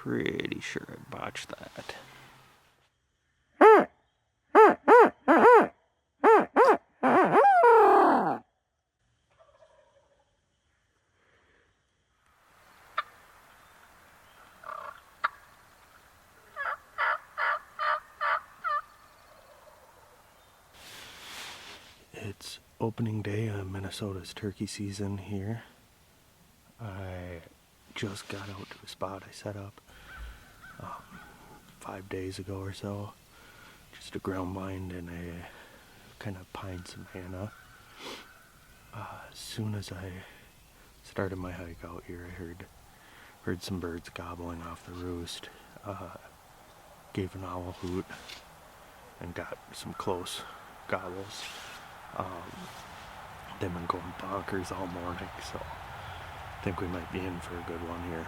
pretty sure I botched that. It's opening day of Minnesota's turkey season here. I just got out to a spot I set up 5 days ago or so. Just a ground blind and a kind of pine savanna. As soon as I started my hike out here, I heard some birds gobbling off the roost. Gave an owl hoot and got some close gobbles. They've been going bonkers all morning, so I think we might be in for a good one here.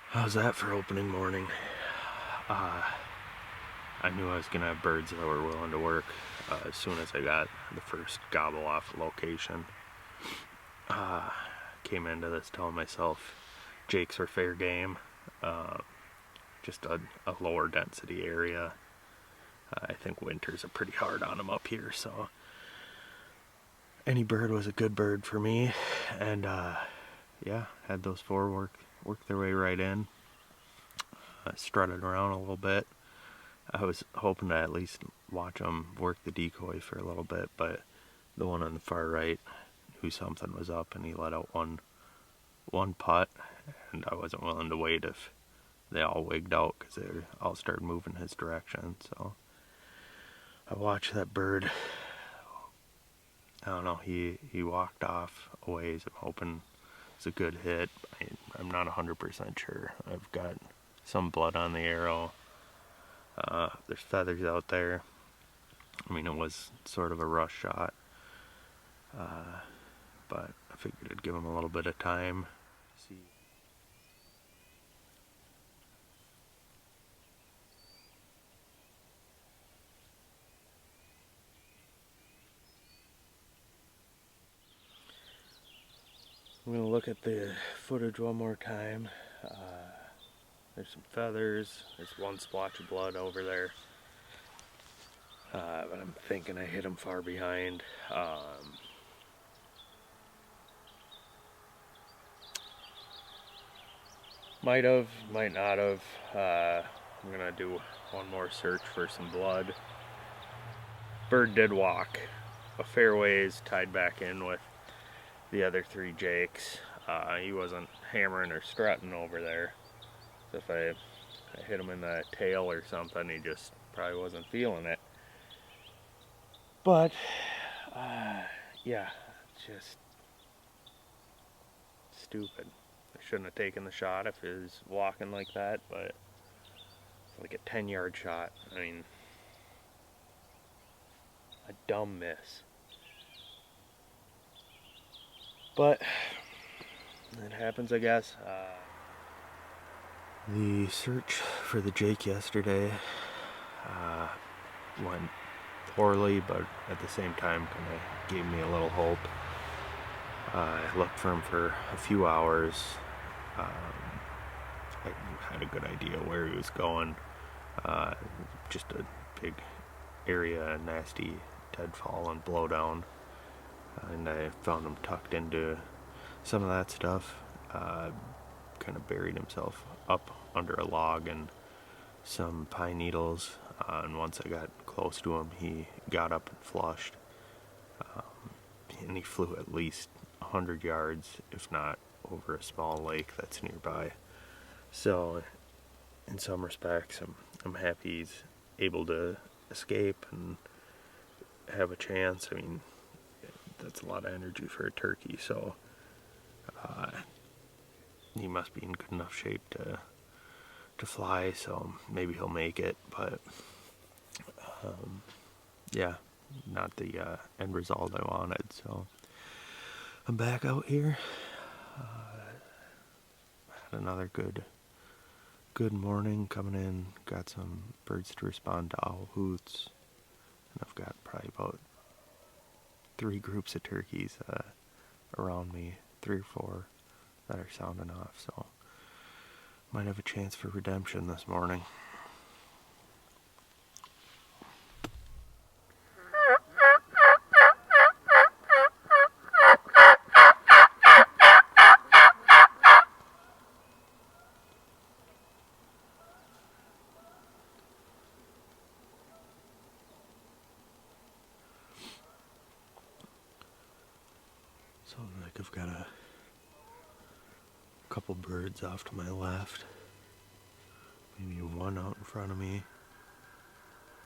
How's that for opening morning? I knew I was gonna have birds that were willing to work as soon as I got the first gobble off the location. Came into this telling myself jakes are fair game. Just a lower density area. I think winters are pretty hard on them up here, so any bird was a good bird for me. And yeah, had those four work their way right in. Strutted around a little bit. I was hoping to at least watch them work the decoy for a little bit, but the one on the far right knew something was up and he let out one putt, and I wasn't willing to wait if they all wigged out because they all started moving his direction. So I watched that bird. I don't know, he walked off a ways. I'm hoping it's a good hit. I'm not 100% sure. I've got some blood on the arrow. There's feathers out there. I mean, it was sort of a rush shot. But I figured I'd give him a little bit of time. See. I'm gonna look at the footage one more time. There's some feathers. There's one splotch of blood over there. But I'm thinking I hit him far behind. Might have, might not have. I'm gonna do one more search for some blood. Bird did walk a fair ways, tied back in with the other three jakes. He wasn't hammering or strutting over there. So if I hit him in the tail or something, he just probably wasn't feeling it. But yeah, just stupid. I shouldn't have taken the shot if he was walking like that, but it's like a 10-yard shot. I mean, a dumb miss. But it happens, I guess. The search for the Jake yesterday went poorly, but at the same time kind of gave me a little hope. I looked for him for a few hours. I had a good idea where he was going. Just a big area, nasty deadfall and blowdown. And I found him tucked into some of that stuff. Kind of buried himself up under a log and some pine needles. And once I got close to him, he got up and flushed. And he flew at least 100 yards, if not over a small lake that's nearby. So, in some respects, I'm happy he's able to escape and have a chance. I mean, that's a lot of energy for a turkey, so he must be in good enough shape to fly, so maybe he'll make it, but yeah, not the end result I wanted, so I'm back out here. Had another good morning coming in, got some birds to respond to owl hoots, and I've got probably about 3 groups of turkeys around me, 3 or 4 that are sounding off, so might have a chance for redemption this morning. So like I've got a couple birds off to my left, maybe one out in front of me.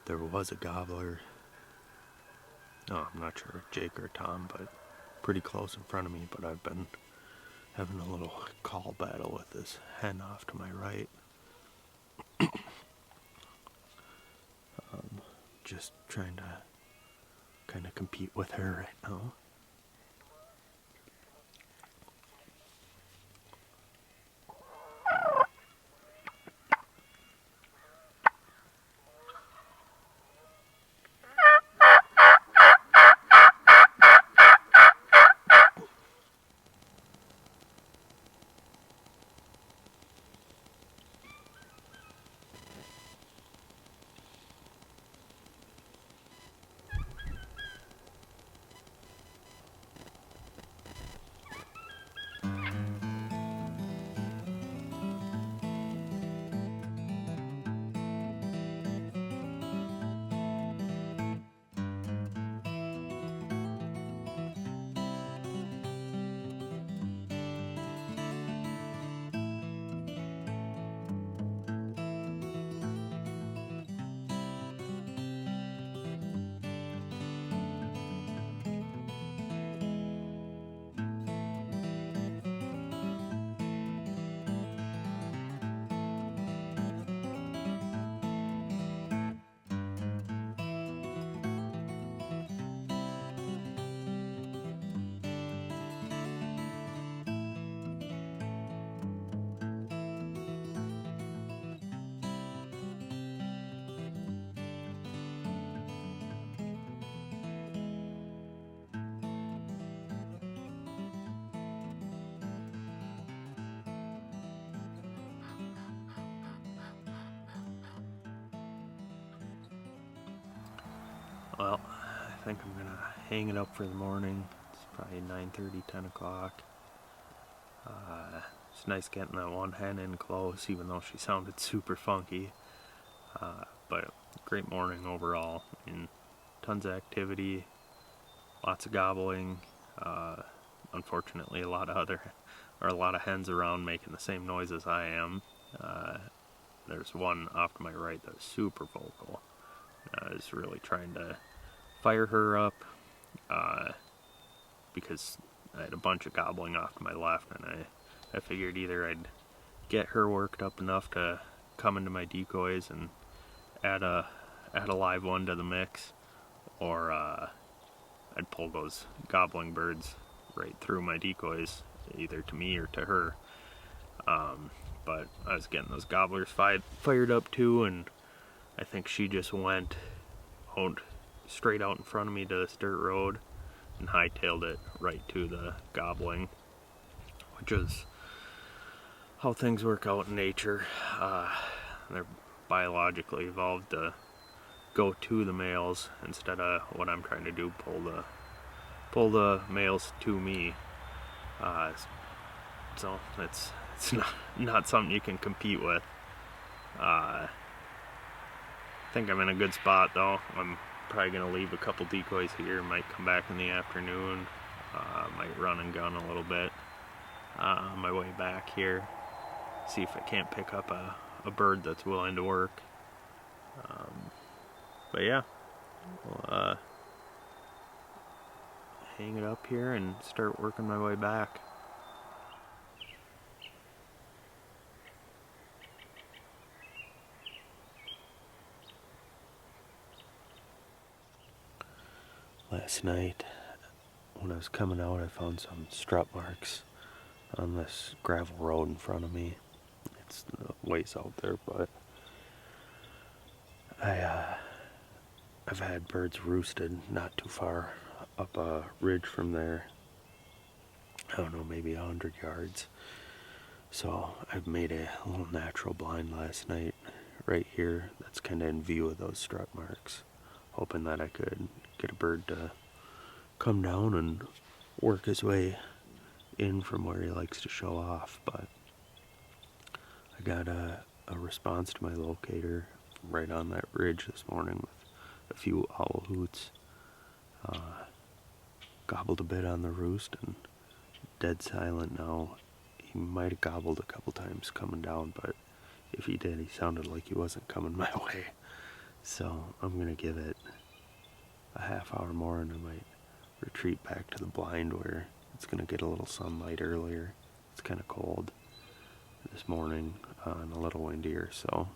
There was a gobbler. No, I'm not sure, Jake or Tom, but pretty close in front of me. But I've been having a little call battle with this hen off to my right. Just trying to kind of compete with her right now. Well, I think I'm gonna hang it up for the morning. It's probably 9:30, 10 o'clock. It's nice getting that one hen in close, even though she sounded super funky. But great morning overall. I mean, tons of activity, lots of gobbling, a unfortunately a lot of hens around making the same noise as I am. There's one off to my right that's super vocal. I was really trying to fire her up because I had a bunch of gobbling off to my left, and I figured either I'd get her worked up enough to come into my decoys and add a live one to the mix, or I'd pull those gobbling birds right through my decoys, either to me or to her. But I was getting those gobblers fired up too, and I think she just went out straight out in front of me to this dirt road and hightailed it right to the gobbling, which is how things work out in nature. They're biologically evolved to go to the males instead of what I'm trying to do, pull the males to me. So it's not something you can compete with. I think I'm in a good spot though. I'm probably gonna leave a couple decoys here, might come back in the afternoon, might run and gun a little bit on my way back here, see if I can't pick up a bird that's willing to work. But yeah, we'll hang it up here and start working my way back. Last night, when I was coming out, I found some strut marks on this gravel road in front of me. It's a ways out there, but I've had birds roosted not too far up a ridge from there. I don't know, maybe 100 yards. So I've made a little natural blind last night right here that's kind of in view of those strut marks, hoping that I could get a bird to come down and work his way in from where he likes to show off. But I got a response to my locator right on that ridge this morning with a few owl hoots. Gobbled a bit on the roost and dead silent now. He might have gobbled a couple times coming down, but if he did, he sounded like he wasn't coming my way. So I'm gonna give it a half hour more and I might retreat back to the blind where it's gonna get a little sunlight earlier. It's kind of cold this morning and a little windier, so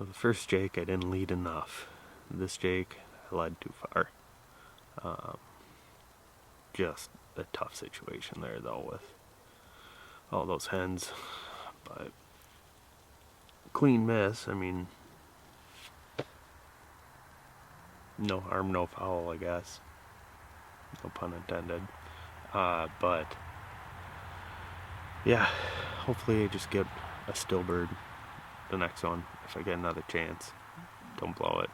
the first Jake I didn't lead enough. This Jake I led too far. Just a tough situation there though with all those hens, but clean miss. I mean, no harm, no foul, I guess. No pun intended. But yeah, hopefully I just get a still bird the next one if I get another chance. Don't blow it.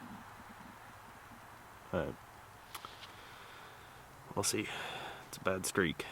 We'll see. It's a bad streak.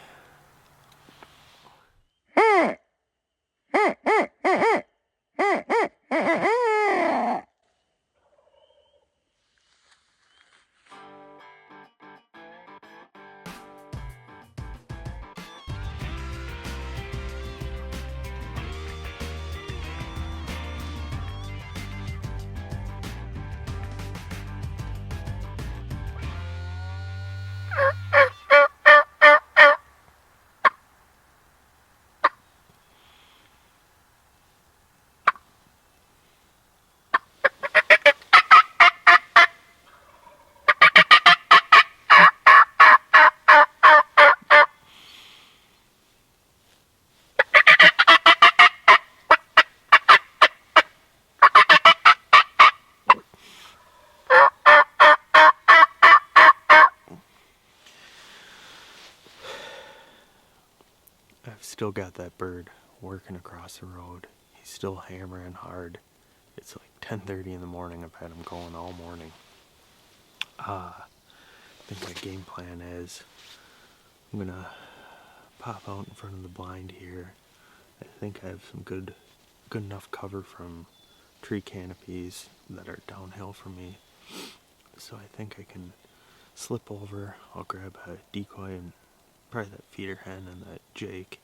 I've still got that bird working across the road. He's still hammering hard. It's like 10:30 in the morning. I've had him going all morning. I think my game plan is I'm gonna pop out in front of the blind here. I think I have some good enough cover from tree canopies that are downhill from me. So I think I can slip over. I'll grab a decoy and probably that feeder hen and that Jake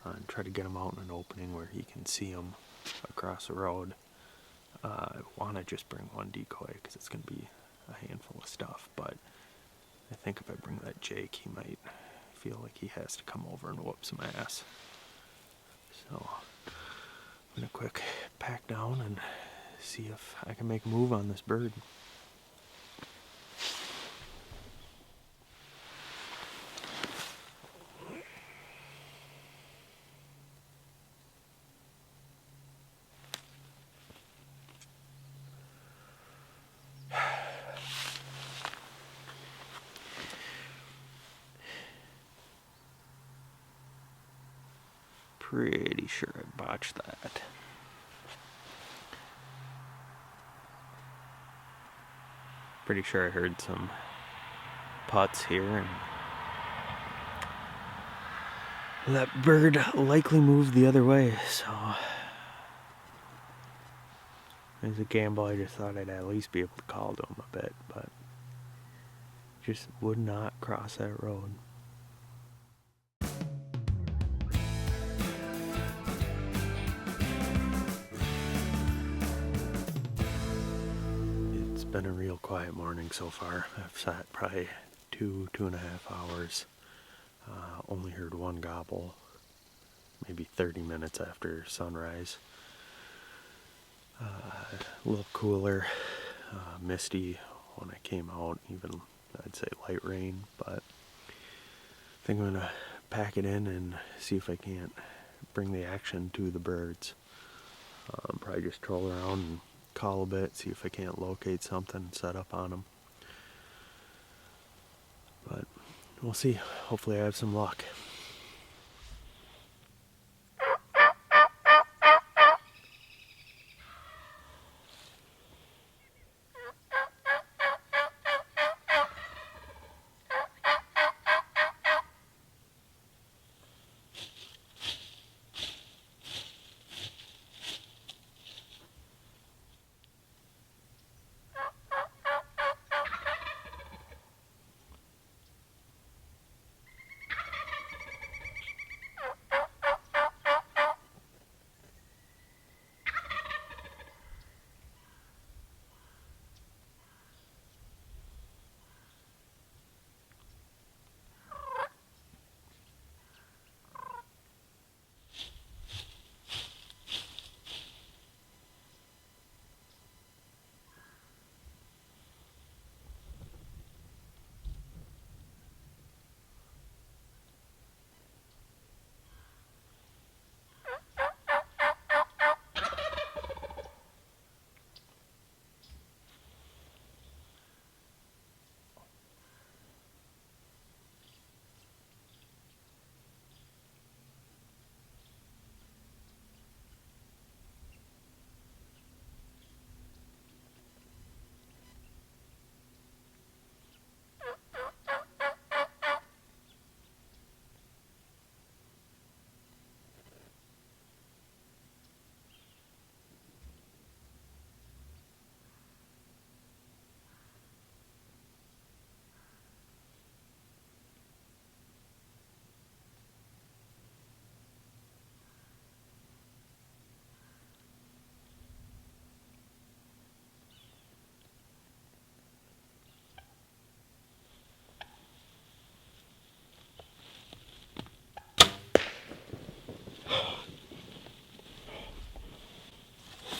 and try to get him out in an opening where he can see him across the road. I want to just bring one decoy because it's going to be a handful of stuff, but I think if I bring that Jake, he might feel like he has to come over and whoop some ass. So I'm going to quick pack down and see if I can make a move on this bird. Pretty sure I botched that. Pretty sure I heard some putts here, and that bird likely moved the other way, so as a gamble I just thought I'd at least be able to call to him a bit, but just would not cross that road. It's been a real quiet morning so far. I've sat probably 2.5 hours. Only heard one gobble, maybe 30 minutes after sunrise. A little cooler, misty when I came out, even I'd say light rain, but I think I'm gonna pack it in and see if I can't bring the action to the birds. Probably just troll around and call a bit, see if I can't locate something and set up on them. But we'll see. Hopefully I have some luck.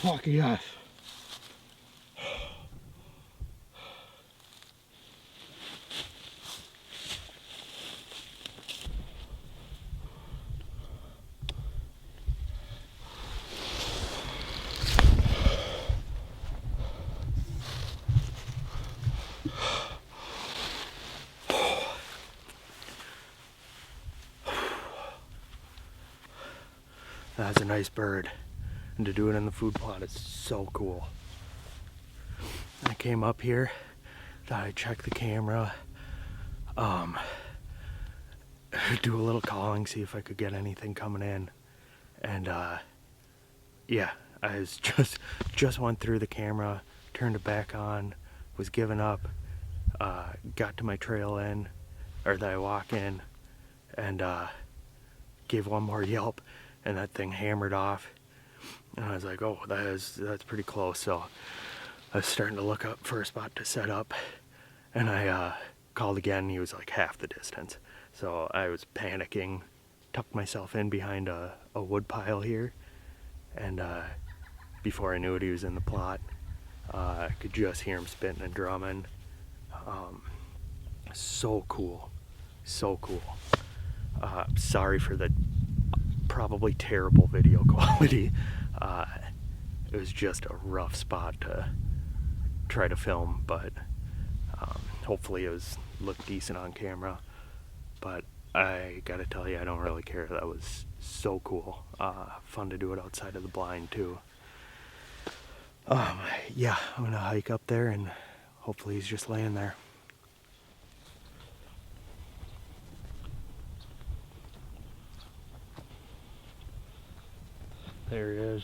Fuck yes. That's a nice bird, and to do it in the food plot is so cool. I came up here, thought I'd check the camera, do a little calling, see if I could get anything coming in, and yeah, I was just went through the camera, turned it back on, was giving up, got to my trail in, or that I walk in, and gave one more yelp, and that thing hammered off, and I was like, oh, that's pretty close. So I was starting to look up for a spot to set up, and I called again. He was like half the distance, so I was panicking, tucked myself in behind a wood pile here, and before I knew it, he was in the plot. I could just hear him spitting and drumming. So cool, so cool. Sorry for the probably terrible video quality. It was just a rough spot to try to film, but hopefully it looked decent on camera. But I gotta tell you, I don't really care. That was so cool. Fun to do it outside of the blind too. Yeah, I'm gonna hike up there, and hopefully he's just laying there. There he is.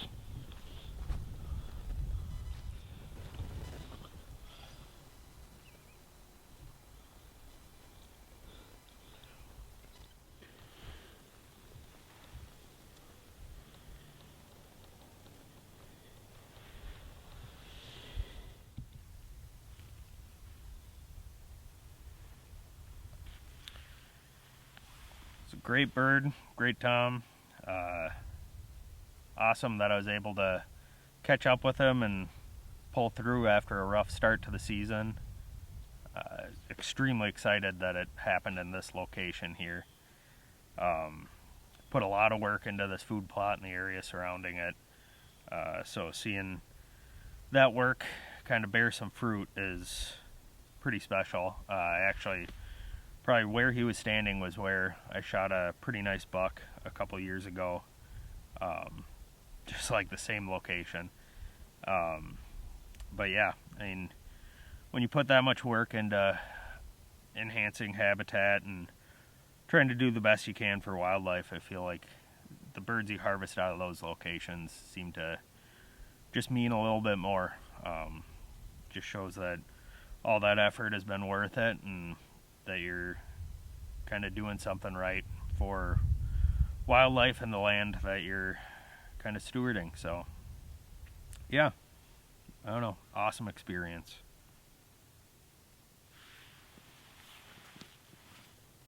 It's a great bird, great tom. Awesome that I was able to catch up with him and pull through after a rough start to the season. Extremely excited that it happened in this location here. Put a lot of work into this food plot and the area surrounding it. So seeing that work kind of bear some fruit is pretty special. Actually, probably where he was standing was where I shot a pretty nice buck a couple years ago. Just like the same location. But yeah, I mean, when you put that much work into enhancing habitat and trying to do the best you can for wildlife, I feel like the birds you harvest out of those locations seem to just mean a little bit more. Just shows that all that effort has been worth it, and that you're kind of doing something right for wildlife and the land that you're kind of stewarding. So yeah, I don't know, awesome experience.